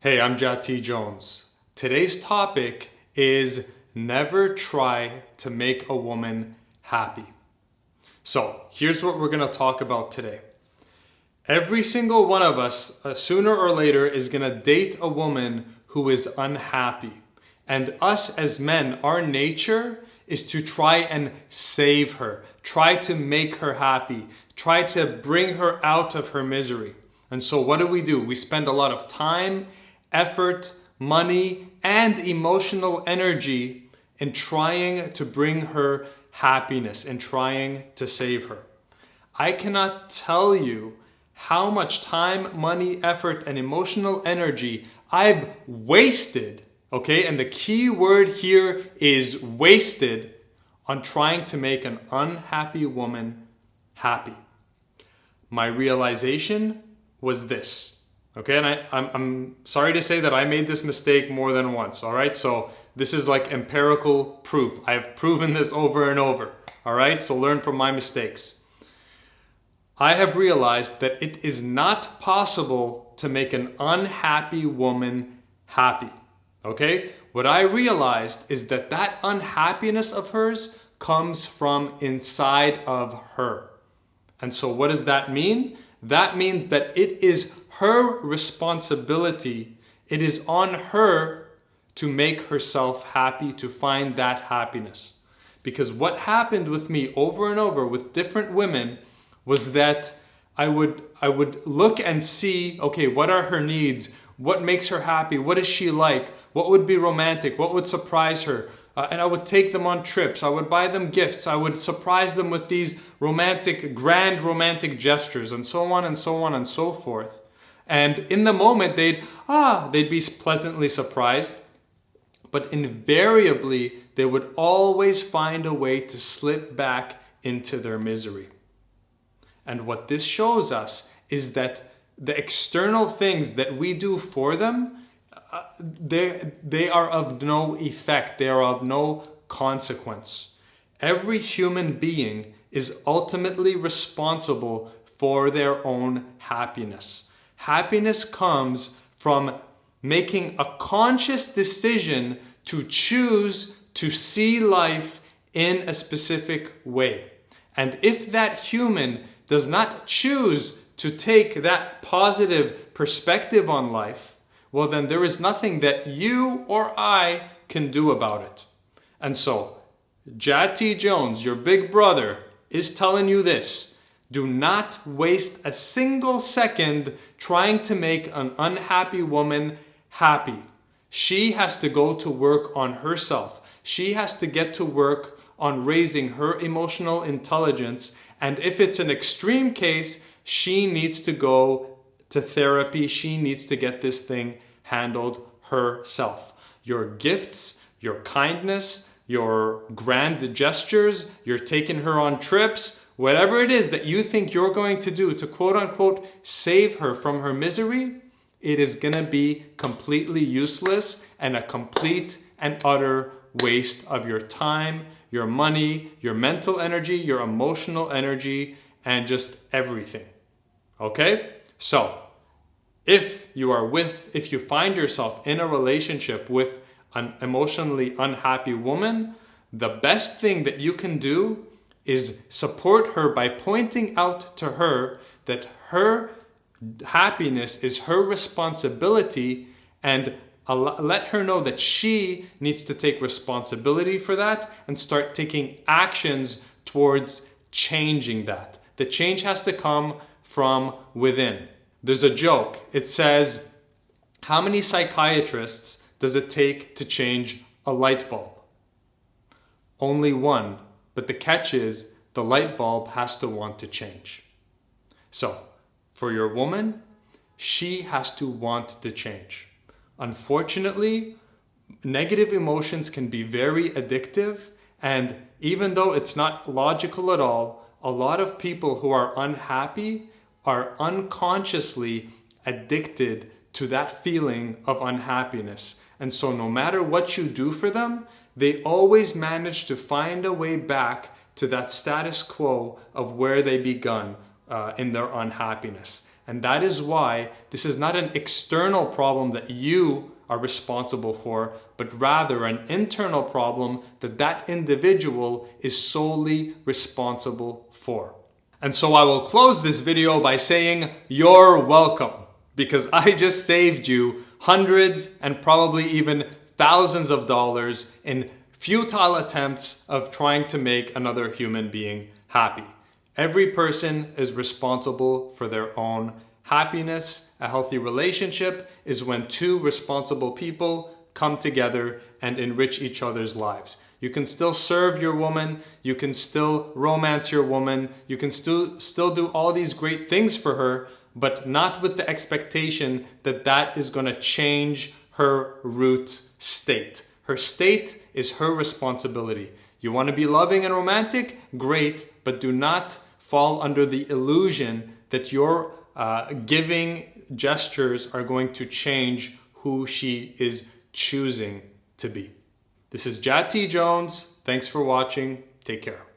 Hey, I'm Jati Jones. Today's topic is never try to make a woman happy. So here's what we're going to talk about today. Every single one of us, sooner or later, is going to date a woman who is unhappy. And us as men, our nature is to try and save her, try to make her happy, try to bring her out of her misery. And so what do? We spend a lot of time, effort, money, and emotional energy in trying to bring her happiness and trying to save her. I cannot tell you how much time, money, effort, and emotional energy I've wasted, okay? And the key word here is wasted on trying to make an unhappy woman happy. My realization was this, okay? And I'm sorry to say that I made this mistake more than once, all right? So this is like empirical proof. I've proven this over and over, all right? So learn from my mistakes. I have realized that it is not possible to make an unhappy woman happy, okay? What I realized is that that unhappiness of hers comes from inside of her. And so what does that mean? That means that it is her responsibility. It is on her to make herself happy, to find that happiness. Because what happened with me over and over with different women was that I would look and see, okay, what are her needs? What makes her happy? What is she like? What would be romantic? What would surprise her? And I would take them on trips. I would buy them gifts. I would surprise them with these grand romantic gestures and so on and so on and so forth. And in the moment, they'd be pleasantly surprised. But invariably, they would always find a way to slip back into their misery. And what this shows us is that the external things that we do for them, they are of no effect. They are of no consequence. Every human being is ultimately responsible for their own happiness. Happiness comes from making a conscious decision to choose to see life in a specific way. And if that human does not choose to take that positive perspective on life, well, then there is nothing that you or I can do about it. And so, Jati Jones, your big brother, is telling you this. Do not waste a single second trying to make an unhappy woman happy. She has to go to work on herself. She has to get to work on raising her emotional intelligence. And if it's an extreme case, she needs to go to therapy. She needs to get this thing handled herself. Your gifts, your kindness, your grand gestures, you're taking her on trips, whatever it is that you think you're going to do to quote unquote save her from her misery, it is going to be completely useless and a complete and utter waste of your time, your money, your mental energy, your emotional energy, and just everything. Okay? So, if you find yourself in a relationship with an emotionally unhappy woman, the best thing that you can do is support her by pointing out to her that her happiness is her responsibility, and let her know that she needs to take responsibility for that and start taking actions towards changing that. The change has to come from within. There's a joke. It says, how many psychiatrists does it take to change a light bulb? Only one. But the catch is the light bulb has to want to change. So, for your woman, she has to want to change. Unfortunately, negative emotions can be very addictive, and even though it's not logical at all, a lot of people who are unhappy are unconsciously addicted to that feeling of unhappiness. And so no matter what you do for them, they always manage to find a way back to that status quo of where they begun in their unhappiness. And that is why this is not an external problem that you are responsible for, but rather an internal problem that that individual is solely responsible for. And so I will close this video by saying, you're welcome, because I just saved you hundreds and probably even thousands of dollars in futile attempts of trying to make another human being happy. Every person is responsible for their own happiness. A healthy relationship is when two responsible people come together and enrich each other's lives. You can still serve your woman, you can still romance your woman, you can still do all these great things for her, but not with the expectation that that is going to change her root state. Her state is her responsibility. You want to be loving and romantic? Great, but do not fall under the illusion that your giving gestures are going to change who she is choosing to be. This is Jad T. Jones. Thanks for watching. Take care.